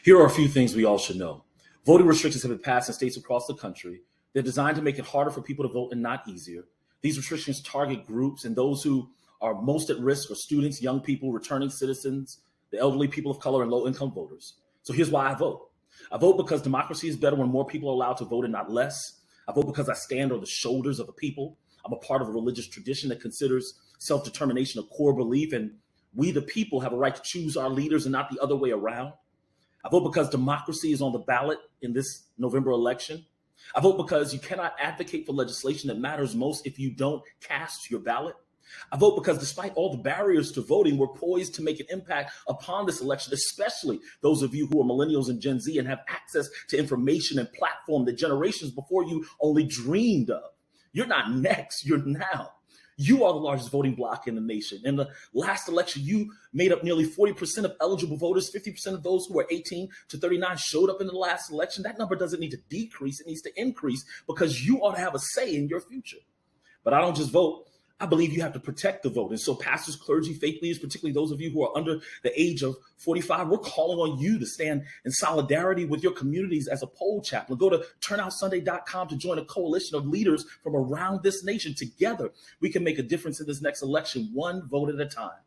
Here are a few things we all should know. Voting restrictions have been passed in states across the country. They're designed to make it harder for people to vote and not easier. These restrictions target groups, and those who are most at risk are students, young people, returning citizens, the elderly, people of color, and low-income voters. So here's why I vote. I vote because democracy is better when more people are allowed to vote and not less. I vote because I stand on the shoulders of the people. I'm a part of a religious tradition that considers self-determination a core belief, and we, the people, have a right to choose our leaders and not the other way around. I vote because democracy is on the ballot in this November election. I vote because you cannot advocate for legislation that matters most if you don't cast your ballot. I vote because despite all the barriers to voting, we're poised to make an impact upon this election, especially those of you who are millennials and Gen Z and have access to information and platform that generations before you only dreamed of. You're not next, you're now. You are the largest voting bloc in the nation. In the last election, you made up nearly 40% of eligible voters. 50% of those who are 18 to 39 showed up in the last election. That number doesn't need to decrease, it needs to increase because you ought to have a say in your future. But I don't just vote. I believe you have to protect the vote. And so pastors, clergy, faith leaders, particularly those of you who are under the age of 45, we're calling on you to stand in solidarity with your communities as a poll chaplain. Go to turnoutsunday.com to join a coalition of leaders from around this nation. Together, we can make a difference in this next election, one vote at a time.